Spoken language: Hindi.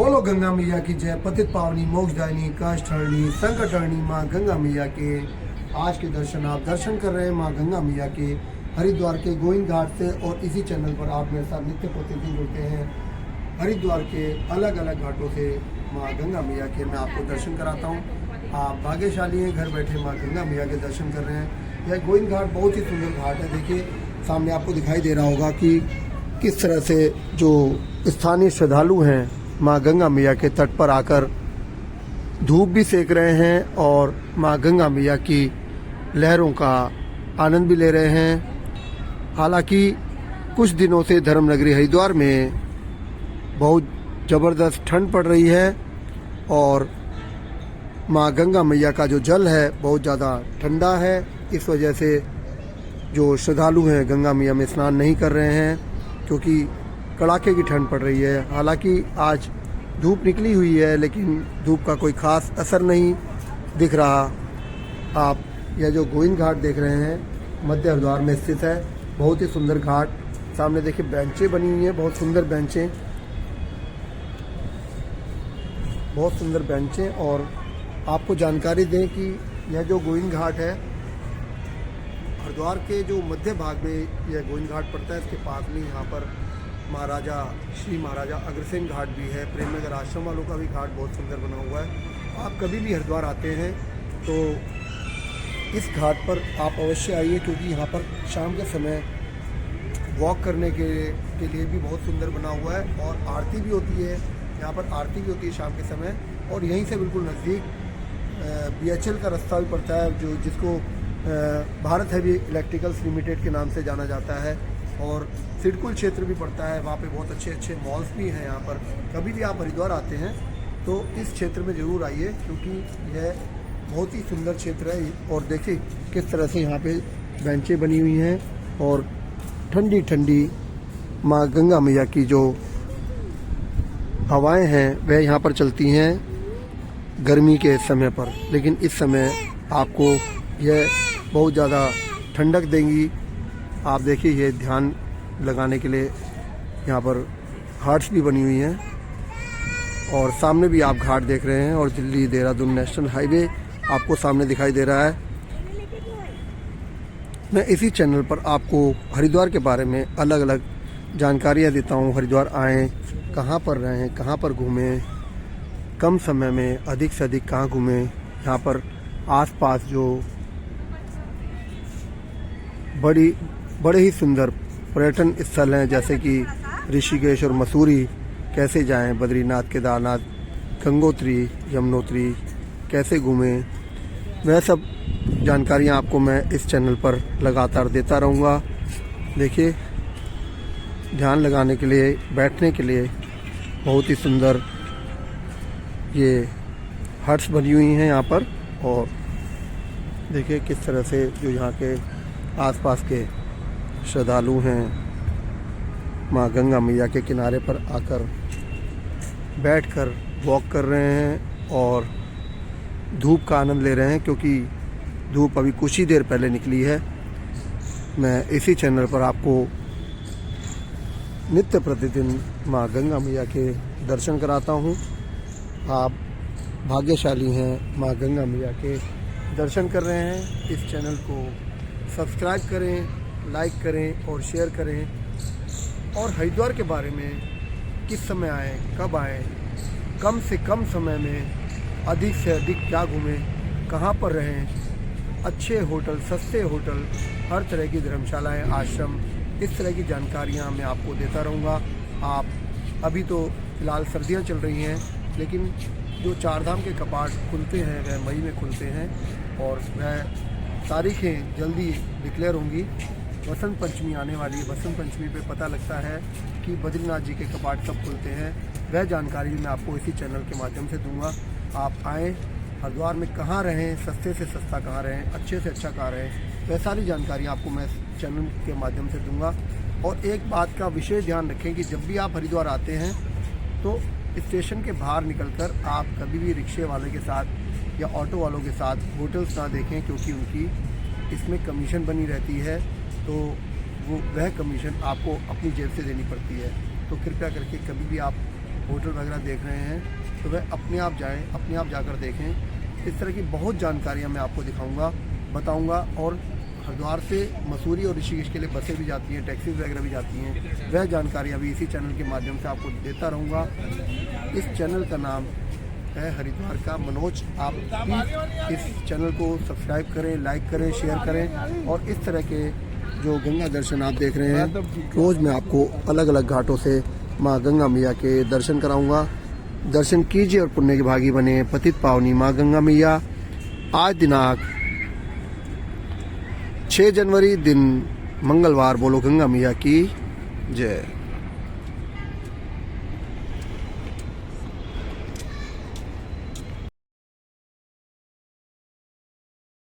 बोलो गंगा मैया की जय। पतित पावनी मोक्षदायिनी कष्ट हरणी संकट हरणी माँ गंगा मैया के आज के दर्शन आप दर्शन कर रहे हैं माँ गंगा मैया के हरिद्वार के गोविंद घाट से। और इसी चैनल पर आप मेरे साथ नित्य प्रतिदिन जुड़ते हैं हरिद्वार के अलग अलग घाटों से माँ गंगा मैया के मैं आपको दर्शन कराता हूँ। आप भाग्यशाली हैं, घर बैठे माँ गंगा मैया के दर्शन कर रहे हैं। यह गोविंद घाट बहुत ही सुंदर घाट है। देखिए सामने आपको दिखाई दे रहा होगा कि किस तरह से जो स्थानीय श्रद्धालु हैं माँ गंगा मैया के तट पर आकर धूप भी सेक रहे हैं और माँ गंगा मैया की लहरों का आनंद भी ले रहे हैं। हालांकि कुछ दिनों से धर्मनगरी हरिद्वार में बहुत ज़बरदस्त ठंड पड़ रही है और माँ गंगा मैया का जो जल है बहुत ज़्यादा ठंडा है। इस वजह से जो श्रद्धालु हैं गंगा मैया में स्नान नहीं कर रहे हैं क्योंकि कड़ाके की ठंड पड़ रही है। हालांकि आज धूप निकली हुई है लेकिन धूप का कोई ख़ास असर नहीं दिख रहा। आप यह जो गोविंद घाट देख रहे हैं मध्य हरिद्वार में स्थित है। बहुत ही सुंदर घाट। सामने देखिए बेंचें बनी हुई हैं, बहुत सुंदर बेंचें, बहुत सुंदर बेंचें। और आपको जानकारी दें कि यह जो गोविंद घाट है हरिद्वार के जो मध्य भाग में यह गोविंद घाट पड़ता है। इसके पास में यहाँ पर श्री महाराजा अग्रसेन घाट भी है। प्रेम नगर आश्रम वालों का भी घाट बहुत सुंदर बना हुआ है। आप कभी भी हरिद्वार आते हैं तो इस घाट पर आप अवश्य आइए क्योंकि यहाँ पर शाम के समय वॉक करने के लिए भी बहुत सुंदर बना हुआ है और आरती भी होती है। यहाँ पर आरती भी होती है शाम के समय। और यहीं से बिल्कुल नज़दीक BHEL का रास्ता भी पड़ता है जो जिसको भारत हैवी इलेक्ट्रिकल्स लिमिटेड के नाम से जाना जाता है। और सिडकुल क्षेत्र भी पड़ता है, वहाँ पे बहुत अच्छे अच्छे मॉल्स भी हैं। यहाँ पर कभी भी आप हरिद्वार आते हैं तो इस क्षेत्र में ज़रूर आइए क्योंकि यह बहुत ही सुंदर क्षेत्र है। और देखिए किस तरह से यहाँ पे बेंचें बनी हुई हैं और ठंडी ठंडी माँ गंगा मैया की जो हवाएं हैं वह यहाँ पर चलती हैं गर्मी के समय पर। लेकिन इस समय आपको यह बहुत ज़्यादा ठंडक देंगी। आप देखिए ये ध्यान लगाने के लिए यहाँ पर घाट्स भी बनी हुई हैं और सामने भी आप घाट देख रहे हैं और दिल्ली देहरादून नेशनल हाईवे आपको सामने दिखाई दे रहा है। मैं इसी चैनल पर आपको हरिद्वार के बारे में अलग अलग जानकारियाँ देता हूँ। हरिद्वार आएँ, कहाँ पर रहें, कहाँ पर घूमें, कम समय में अधिक से अधिक कहाँ घूमें। यहाँ पर आसपास जो बड़े ही सुंदर पर्यटन स्थल हैं जैसे कि ऋषिकेश और मसूरी कैसे जाएं, बद्रीनाथ, केदारनाथ, गंगोत्री, यमुनोत्री कैसे घूमें, वह सब जानकारियां आपको मैं इस चैनल पर लगातार देता रहूँगा। देखिए ध्यान लगाने के लिए, बैठने के लिए बहुत ही सुंदर ये हट्स बनी हुई हैं यहाँ पर। और देखिए किस तरह से जो यहाँ के आसपास के श्रद्धालु हैं माँ गंगा मैया के किनारे पर आकर बैठकर वॉक कर रहे हैं और धूप का आनंद ले रहे हैं क्योंकि धूप अभी कुछ ही देर पहले निकली है। मैं इसी चैनल पर आपको नित्य प्रतिदिन माँ गंगा मैया के दर्शन कराता हूँ। आप भाग्यशाली हैं, माँ गंगा मैया के दर्शन कर रहे हैं। इस चैनल को सब्सक्राइब करें, लाइक करें और शेयर करें। और हरिद्वार के बारे में किस समय आएँ, कब आएँ, कम से कम समय में अधिक से अधिक क्या घूमें, कहाँ पर रहें, अच्छे होटल, सस्ते होटल, हर तरह की धर्मशालाएँ, आश्रम, इस तरह की जानकारियाँ मैं आपको देता रहूँगा। आप अभी तो फ़िलहाल सर्दियाँ चल रही हैं लेकिन जो चारधाम के कपाट खुलते हैं वह मई में खुलते हैं और वह तारीखें जल्दी डिक्लेयर होंगी। बसंत पंचमी आने वाली है। बसंत पंचमी पे पता लगता है कि बद्रीनाथ जी के कपाट कब खुलते हैं। वह जानकारी मैं आपको इसी चैनल के माध्यम से दूंगा। आप आएँ, हरिद्वार में कहाँ रहें, सस्ते से सस्ता कहाँ रहें, अच्छे से अच्छा कहाँ रहें, वह सारी जानकारी आपको मैं चैनल के माध्यम से दूंगा। और एक बात का विशेष ध्यान रखें कि जब भी आप हरिद्वार आते हैं तो स्टेशन के बाहर निकलकर आप कभी भी रिक्शे वाले के साथ या ऑटो वालों के साथ होटल्स ना देखें क्योंकि उनकी इसमें कमीशन बनी रहती है। तो वह कमीशन आपको अपनी जेब से देनी पड़ती है। तो कृपया करके कभी भी आप होटल वगैरह देख रहे हैं तो वह अपने आप जाएं, अपने आप जाकर देखें। इस तरह की बहुत जानकारियाँ मैं आपको दिखाऊंगा, बताऊंगा। और हरिद्वार से मसूरी और ऋषिकेश के लिए बसें भी जाती हैं, टैक्सी वगैरह भी जाती हैं, वह जानकारियाँ भी इसी चैनल के माध्यम से आपको देता रहूँगा। इस चैनल का नाम है हरिद्वार का मनोज। आप प्लीज़ इस चैनल को सब्सक्राइब करें, लाइक करें, शेयर करें। और इस तरह के जो गंगा दर्शन आप देख रहे हैं, रोज़ मैं आपको अलग अलग घाटों से माँ गंगा मैया के दर्शन कराऊंगा। दर्शन कीजिए और पुण्य के भागी बने। पतित पावनी माँ गंगा मैया। आज दिनांक 6 जनवरी, दिन मंगलवार। बोलो गंगा मैया की जय।